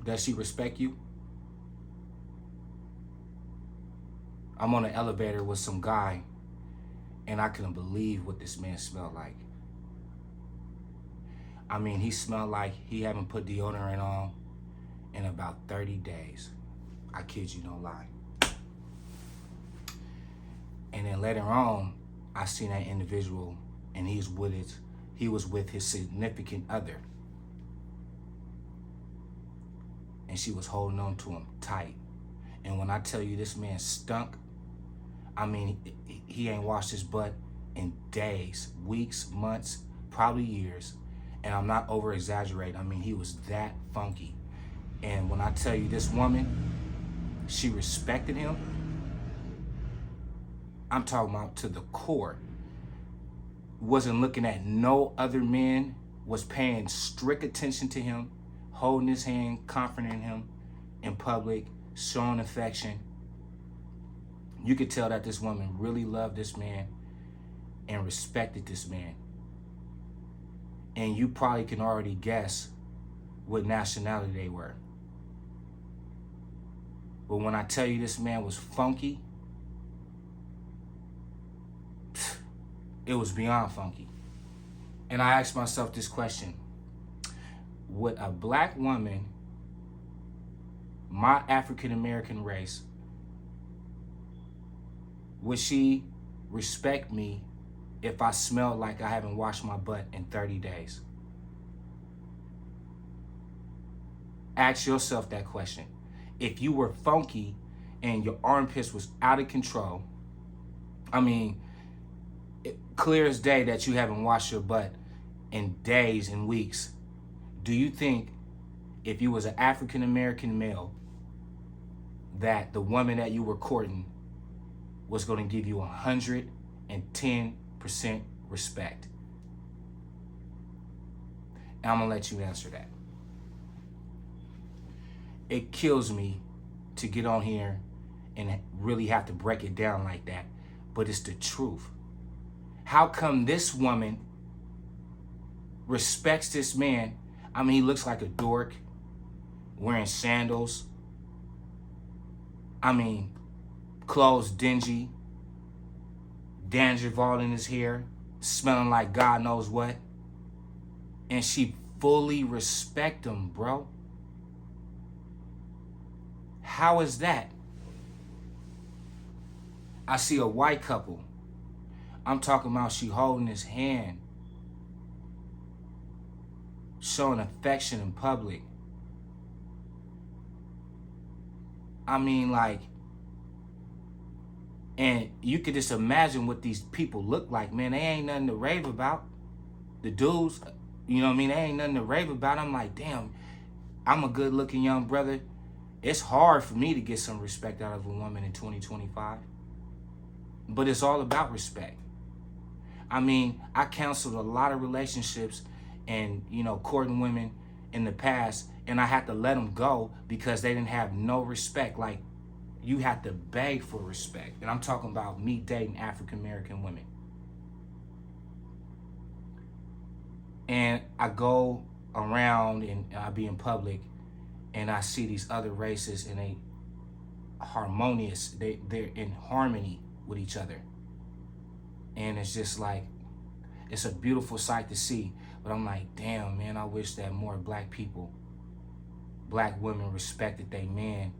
Does she respect you? I'm on an elevator with some guy, and I couldn't believe what this man smelled like. I mean, he smelled like he haven't put deodorant on in about 30 days. I kid you, no lie. And then later on, I seen that individual, and he was with his significant other. And she was holding on to him tight. And when I tell you this man stunk, I mean, he ain't washed his butt in days, weeks, months, probably years. And I'm not over exaggerating. I mean, he was that funky. And when I tell you this woman, she respected him. I'm talking about to the core. Wasn't looking at no other men, was paying strict attention to him, holding his hand, comforting him in public, showing affection. You could tell that this woman really loved this man and respected this man. And you probably can already guess what nationality they were. But when I tell you this man was funky, it was beyond funky. And I asked myself this question: would a black woman, my African American race, would she respect me if I smelled like I haven't washed my butt in 30 days? Ask yourself that question. If you were funky and your armpits was out of control, I mean, clear as day that you haven't washed your butt in days and weeks, do you think if you was an African American male that the woman that you were courting was going to give you 110% respect? And I'm going to let you answer that. It kills me to get on here and really have to break it down like that, but it's the truth. How come this woman respects this man? I mean, he looks like a dork, wearing sandals. I mean, clothes dingy, dandruff all in his hair, smelling like God knows what. And she fully respect him, bro. How is that? I see a white couple. I'm talking about she holding his hand, showing affection in public. I mean, like, and you could just imagine what these people look like, man. They ain't nothing to rave about. The dudes, you know what I mean? They ain't nothing to rave about. I'm like, damn, I'm a good looking young brother. It's hard for me to get some respect out of a woman in 2025. But it's all about respect. I mean, I counseled a lot of relationships and, you know, courting women in the past, and I had to let them go because they didn't have no respect. Like, you have to beg for respect. And I'm talking about me dating African American women. And I go around and I be in public and I see these other races and they harmonious. They're in harmony with each other. And it's just like, it's a beautiful sight to see. But I'm like, damn, man, I wish that more black people, black women respected their men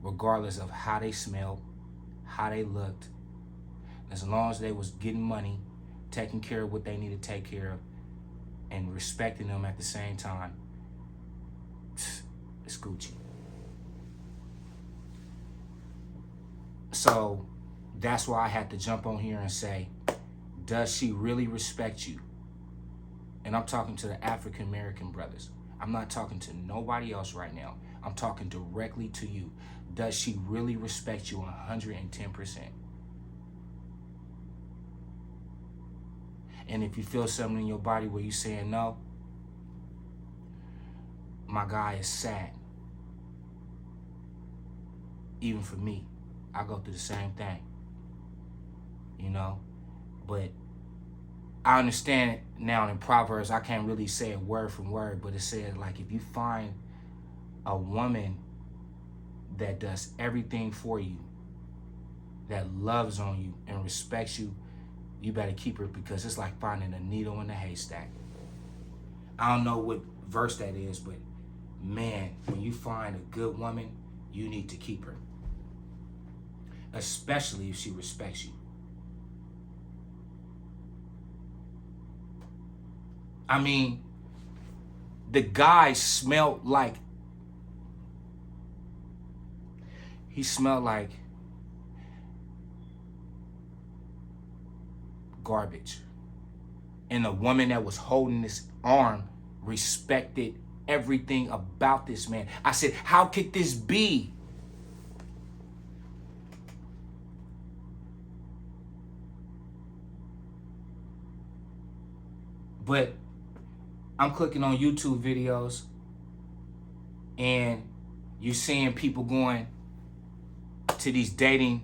regardless of how they smelled, how they looked. As long as they was getting money, taking care of what they need to take care of, and respecting them at the same time, it's Gucci. So that's why I had to jump on here and say, does she really respect you? And I'm talking to the African American brothers. I'm not talking to nobody else right now. I'm talking directly to you. Does she really respect you 110%? And if you feel something in your body where you're saying no, my guy is sad. Even for me, I go through the same thing, you know? But I understand it now in Proverbs. I can't really say it word from word, but it says, like, if you find A woman that does everything for you, that loves on you and respects you, you better keep her, because it's like finding a needle in a haystack. I don't know what verse that is, but man, when you find a good woman, you need to keep her. Especially if she respects you. I mean, the guy smelled like, garbage. And the woman that was holding his arm respected everything about this man. I said, how could this be? But I'm clicking on YouTube videos and you're seeing people going to these dating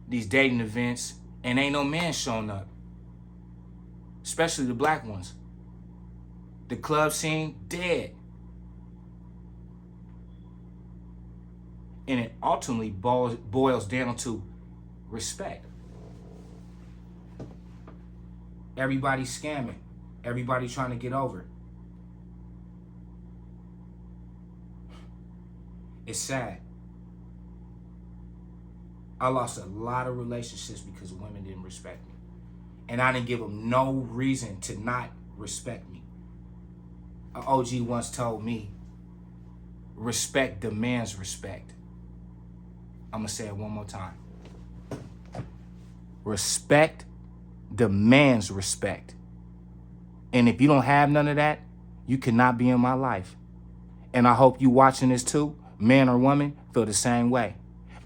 events, and ain't no man showing up. Especially the black ones. The club scene, dead. And it ultimately boils down to respect. Everybody's scamming. Everybody trying to get over. It's sad. I lost a lot of relationships because women didn't respect me. And I didn't give them no reason to not respect me. An OG once told me, respect demands respect. I'm going to say it one more time. Respect demands respect. And if you don't have none of that, you cannot be in my life. And I hope you watching this too, man or woman, feel the same way.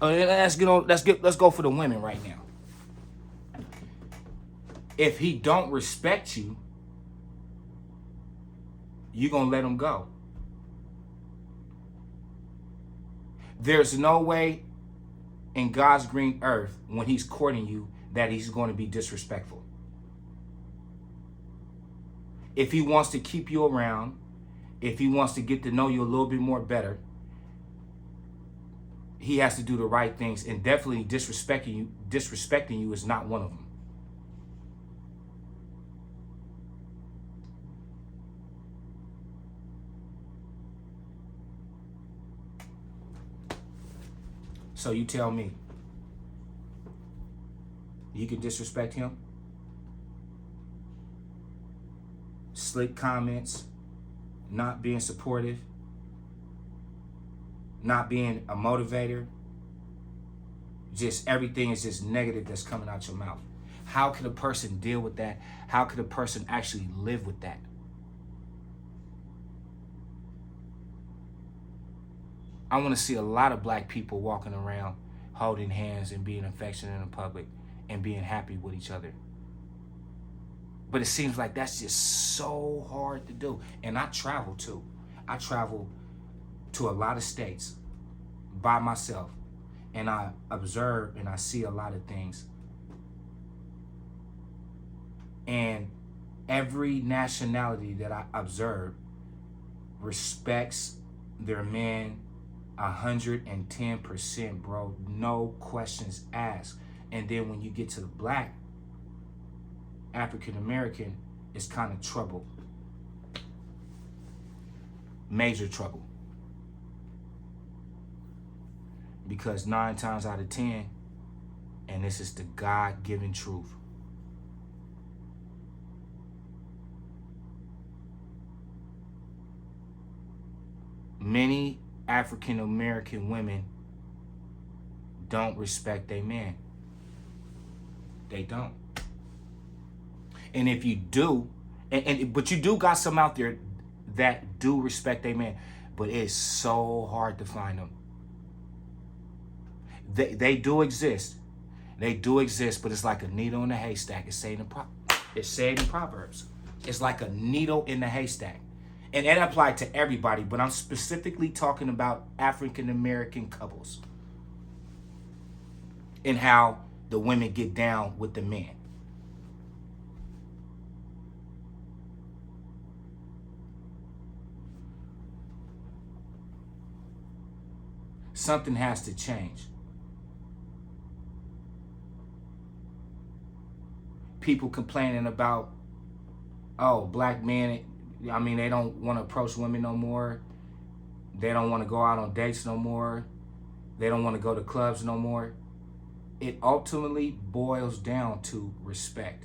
Let's go for the women right now. If he don't respect you, you're going to let him go. There's no way in God's green earth when he's courting you that he's going to be disrespectful. If he wants to keep you around, if he wants to get to know you a little bit more better, he has to do the right things, and definitely disrespecting you is not one of them. So you tell me, you can disrespect him? Slick comments, not being supportive, not being a motivator, just everything is just negative that's coming out your mouth. How could a person deal with that? How could a person actually live with that? I want to see a lot of black people walking around holding hands and being affectionate in public and being happy with each other. But it seems like that's just so hard to do. And I travel too. I travel to a lot of states by myself, and I observe and I see a lot of things. And every nationality that I observe respects their men 110%, bro. No questions asked. And then when you get to the black African American, it's kind of trouble. Major trouble. Because 9 times out of 10, and this is the God-given truth, many African American women don't respect their men. They don't. And if you do, but you do got some out there that do respect their men, but it's so hard to find them. They do exist. They do exist, but it's like a needle in a haystack. It's said in Proverbs. It's like a needle in the haystack. And that applies to everybody, but I'm specifically talking about African American couples and how the women get down with the men. Something has to change. People complaining about, oh, black men, I mean, they don't want to approach women no more. They don't want to go out on dates no more. They don't want to go to clubs no more. It ultimately boils down to respect.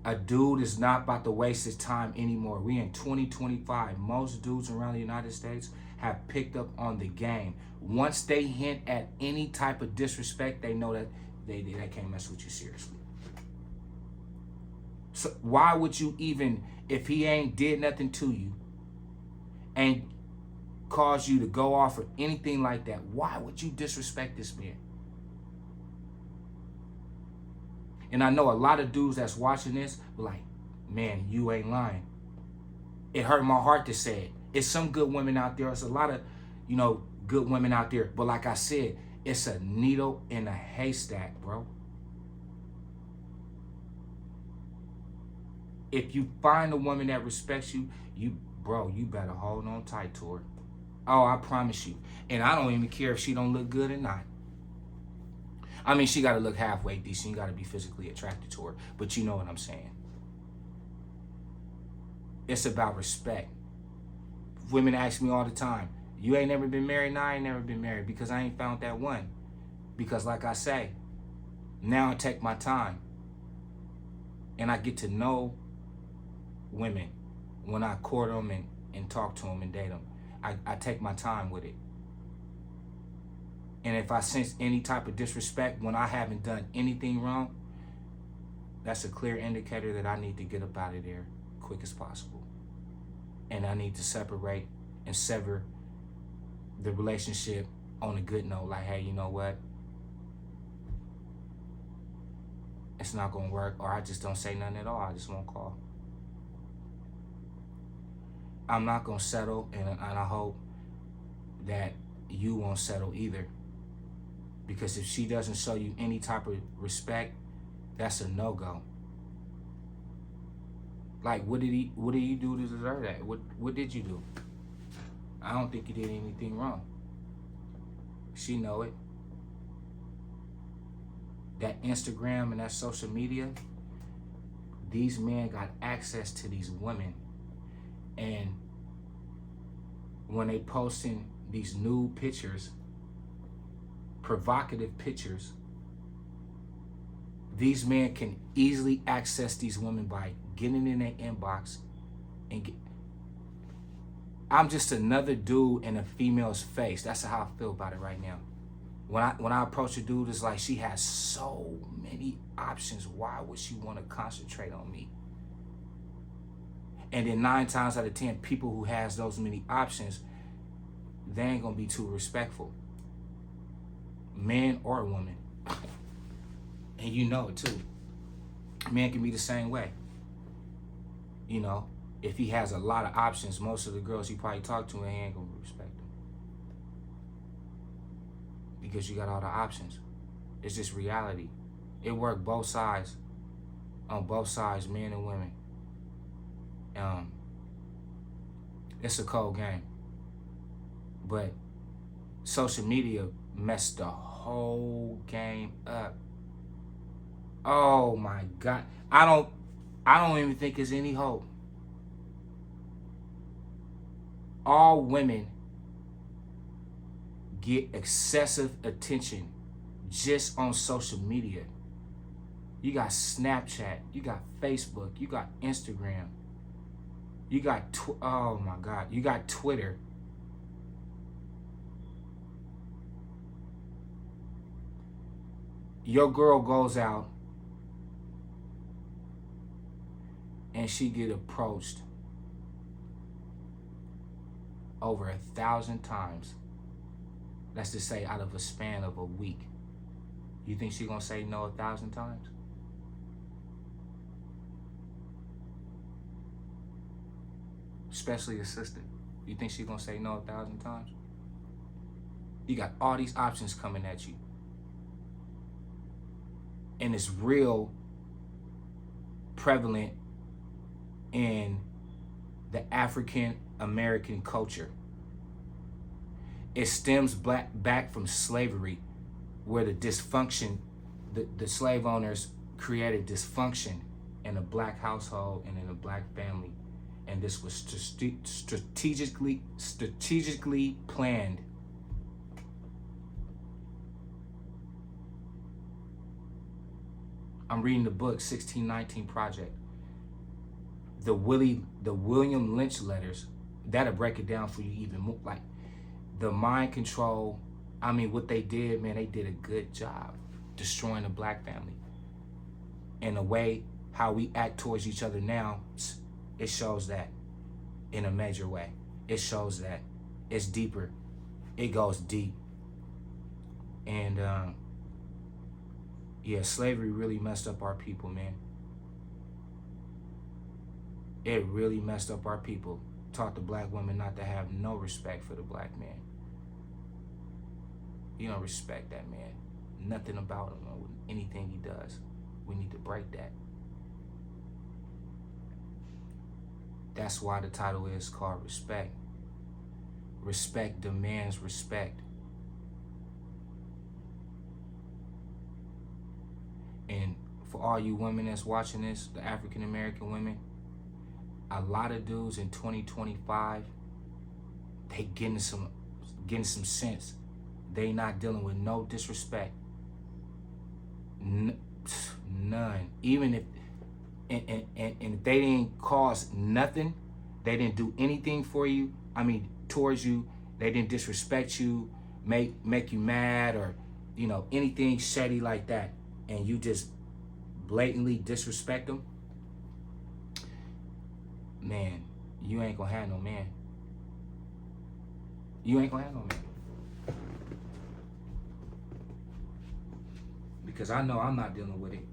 A dude is not about to waste his time anymore. We in 2025. Most dudes around the United States have picked up on the game. Once they hint at any type of disrespect, they know that they can't mess with you seriously. So why would you even, if he ain't did nothing to you, ain't caused you to go off or anything like that, why would you disrespect this man? And I know a lot of dudes that's watching this be like, man, you ain't lying. It hurt my heart to say it. It's some good women out there. It's a lot of, good women out there. But like I said, it's a needle in a haystack, bro. If you find a woman that respects you, you better hold on tight to her. Oh, I promise you. And I don't even care if she don't look good or not. I mean, she got to look halfway decent. You got to be physically attracted to her. But you know what I'm saying. It's about respect. Women ask me all the time, you ain't never been married? No, I ain't never been married because I ain't found that one. Because like I say, now I take my time. And I get to know women when I court them and talk to them and date them. I take my time with it. And if I sense any type of disrespect when I haven't done anything wrong, that's a clear indicator that I need to get up out of there quick as possible. And I need to separate and sever the relationship on a good note. Like, hey, you know what? It's not going to work. Or I just don't say nothing at all. I just won't call. I'm not going to settle, and I hope that you won't settle either. Because if she doesn't show you any type of respect, that's a no-go. Like, what did you do to deserve that? What did you do? I don't think you did anything wrong. She know it. That Instagram and that social media, these men got access to these women. And when they posting these nude pictures, provocative pictures, these men can easily access these women by getting in their inbox and I'm just another dude in a female's face. That's how I feel about it right now. When I approach a dude, it's like she has so many options. Why would she want to concentrate on me? And then 9 times out of 10, people who has those many options, they ain't gonna be too respectful. Man or woman. And you know it too. Man can be the same way. If he has a lot of options, most of the girls he probably talk to, he ain't gonna respect them. Because you got all the options. It's just reality. It worked both sides. On both sides, men and women. It's a cold game. But social media messed the whole game up. Oh my God. I don't even think there's any hope. All women get excessive attention just on social media. You got Snapchat, you got Facebook, you got Instagram, you got, oh my God, you got Twitter. Your girl goes out and she get approached over 1,000 times. Let's just say out of a span of a week. You think she gonna say no 1,000 times? Especially a sister. You think she gonna say no 1,000 times? You got all these options coming at you. And it's real prevalent in the African American culture. It stems back from slavery, where the dysfunction, the slave owners created dysfunction in a black household and in a black family, and this was strategically planned. I'm reading the book 1619 Project. The William Lynch letters, that'll break it down for you even more. Like the mind control, I mean, what they did, man, they did a good job destroying the black family. In a way, how we act towards each other now, it shows that in a major way. It shows that it's deeper. It goes deep. And yeah, slavery really messed up our people, man. It really messed up our people. Taught the black woman not to have no respect for the black man. You don't respect that man. Nothing about him or anything he does. We need to break that. That's why the title is called Respect. Respect demands respect. And for all you women that's watching this, the African American women, a lot of dudes in 2025, they getting some sense. They not dealing with no disrespect. None. Even if and if they didn't cause nothing, they didn't do anything for you, I mean towards you, they didn't disrespect you, make you mad, or anything shady like that, and you just blatantly disrespect them, man, you ain't gonna have no man. You ain't gonna have no man. Because I know I'm not dealing with it.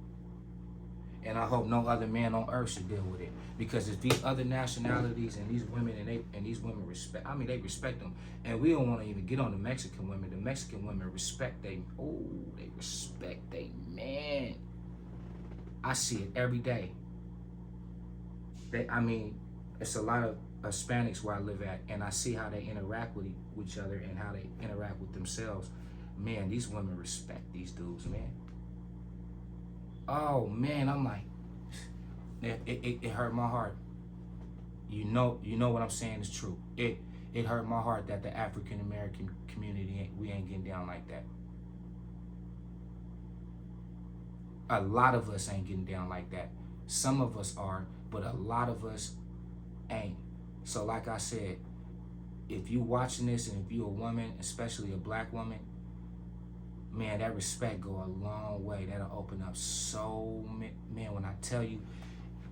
And I hope no other man on earth should deal with it. Because if these other nationalities and these women and these women respect, I mean, they respect them. And we don't want to even get on the Mexican women. The Mexican women respect they respect they man. I see it every day. It's a lot of Hispanics where I live at, and I see how they interact with each other and how they interact with themselves. Man, these women respect these dudes, man. Oh man, I'm like, it hurt my heart. You know what I'm saying is true. It hurt my heart that the African American community we ain't getting down like that. A lot of us ain't getting down like that. Some of us are, but a lot of us ain't. So like I said, if you watching this and if you a woman, especially a black woman, man, that respect go a long way. That'll open up so many, man, when I tell you,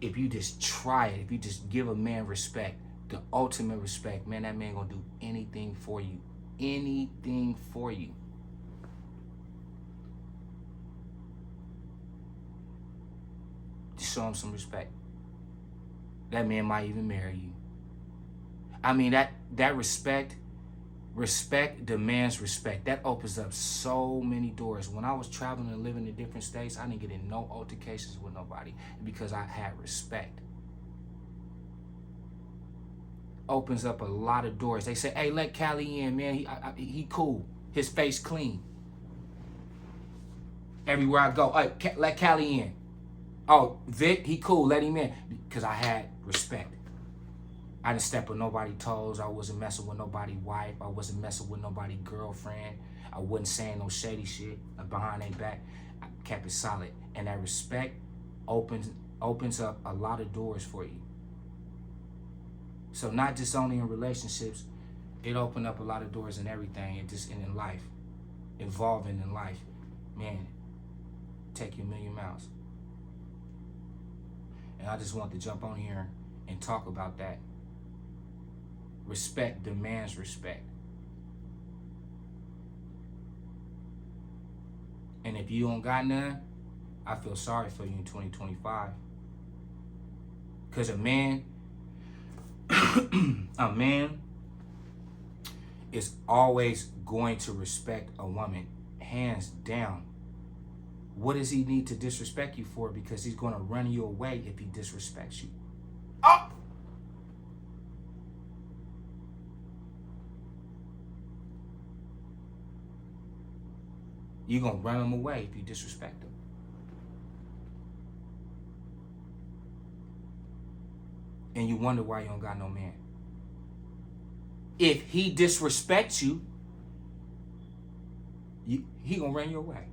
if you just try it, if you just give a man respect, the ultimate respect, man, that man gonna do anything for you. Anything for you. Just show him some respect. That man might even marry you. I mean, that respect demands respect. That opens up so many doors. When I was traveling and living in different states, I didn't get in no altercations with nobody because I had respect. Opens up a lot of doors. They say, hey, let Callie in, man. He cool. His face clean. Everywhere I go, hey, let Callie in. Oh, Vic, he cool. Let him in. Because I had respect. I didn't step on nobody's toes. I wasn't messing with nobody's wife. I wasn't messing with nobody's girlfriend. I wasn't saying no shady shit behind their back. I kept it solid. And that respect opens up a lot of doors for you. So not just only in relationships, it opened up a lot of doors in everything, and just in life, involving in life. Man, take you a million miles. And I just want to jump on here and talk about that. Respect demands respect. And if you don't got none, I feel sorry for you in 2025. Because a man is always going to respect a woman, hands down. What does he need to disrespect you for? Because he's going to run you away if he disrespects you. Oh! You're going to run them away if you disrespect them. And you wonder why you don't got no man. If he disrespects you, he going to run you away.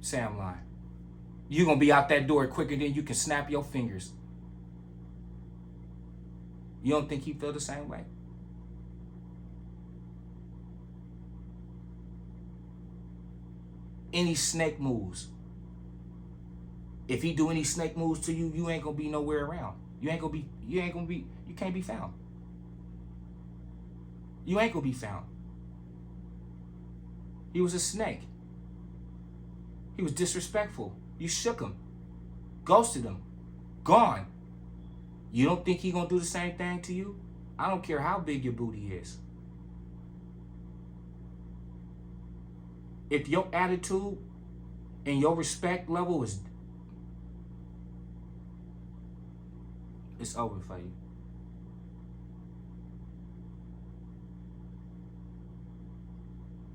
Say I'm lying. You're going to be out that door quicker than you can snap your fingers. You don't think he feel the same way? Any snake moves. If he do any snake moves to you, you ain't gonna be nowhere around. You can't be found. You ain't gonna be found. He was a snake. He was disrespectful. You shook him, ghosted him, gone. You don't think he gonna do the same thing to you? I don't care how big your booty is. If your attitude and your respect level is, it's over for you.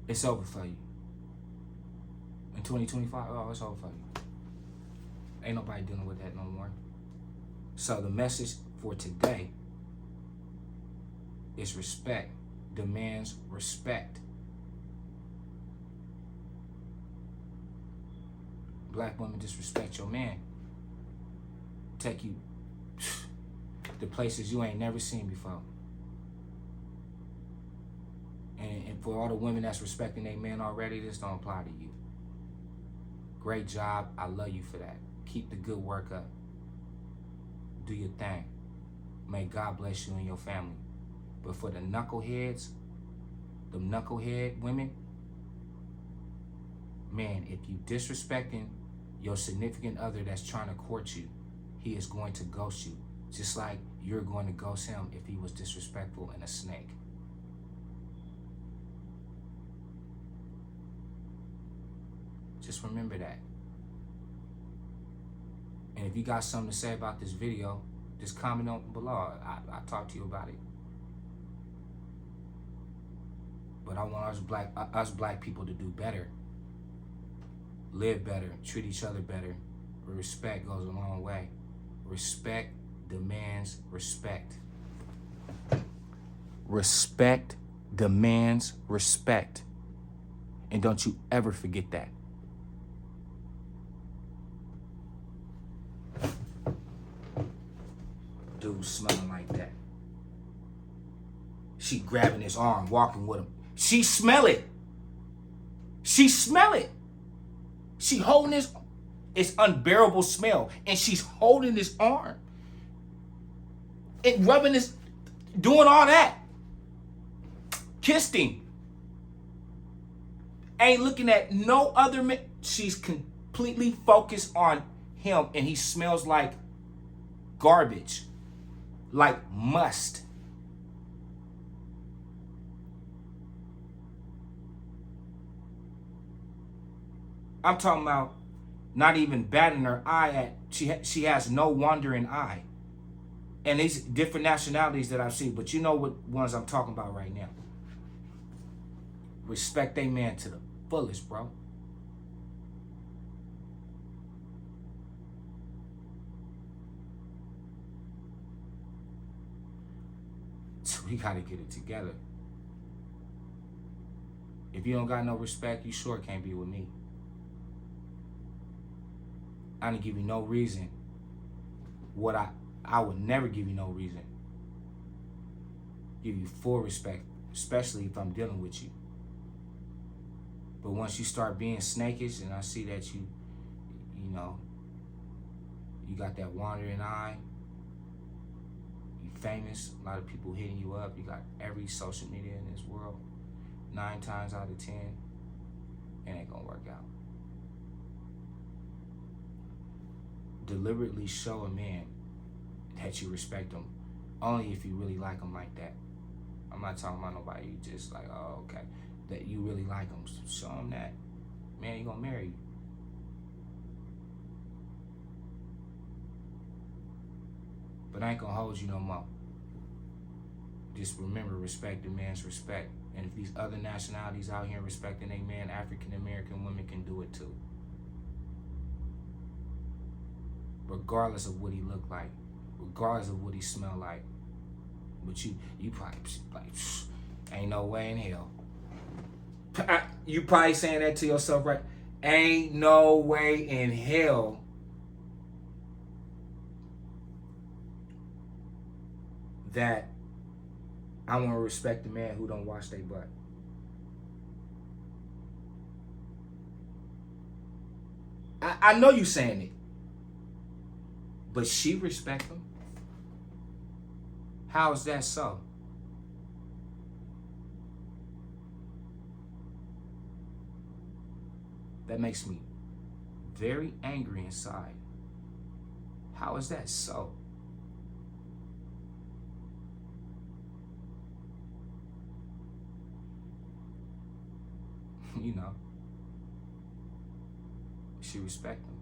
It's over for you. In 2025, oh, it's over for you. Ain't nobody dealing with that no more. So the message for today is respect demands respect. Black women disrespect your man. Take you to places you ain't never seen before. And for all the women that's respecting their men already, this don't apply to you. Great job. I love you for that. Keep the good work up. Do your thing. May God bless you and your family. But for the knuckleheads, the knucklehead women, man, if you disrespecting your significant other that's trying to court you, he is going to ghost you. Just like you're going to ghost him if he was disrespectful and a snake. Just remember that. And if you got something to say about this video, just comment on below. I'll talk to you about it. But I want us black people to do better. Live better, treat each other better. Respect goes a long way. Respect demands respect. Respect demands respect. And don't you ever forget that. Dude smelling like that. She grabbing his arm, walking with him. She smell it. She smell it. She holding his, it's unbearable smell. And she's holding his arm. And rubbing his, doing all that. Kissed him. Ain't looking at no other man. She's completely focused on him. And he smells like garbage. Like must. I'm talking about not even batting her eye at, she has no wandering eye. And these different nationalities that I've seen, but you know what ones I'm talking about right now. Respect a man to the fullest, bro. So we gotta get it together. If you don't got no respect, you sure can't be with me. I didn't give you no reason. What I would never give you no reason. Give you full respect, especially if I'm dealing with you. But once you start being snakish and I see that you know, you got that wandering eye, you famous, a lot of people hitting you up, you got every social media in this world, 9 times out of 10, it ain't gonna work out. Deliberately show a man that you respect him, only if you really like him like that. I'm not talking about nobody you just like, oh, okay, that you really like him. Show him that, man, he gonna marry you. But I ain't gonna hold you no more. Just remember, respect demands respect. And if these other nationalities out here respecting a man, African American women can do it too. Regardless of what he looked like, regardless of what he smelled like. But you probably like, ain't no way in hell. You probably saying that to yourself, right? Ain't no way in hell that I want to respect a man who don't wash their butt. I know you saying it, but she respect him. How is that so? That makes me very angry inside. How is that so? You know, she respect him.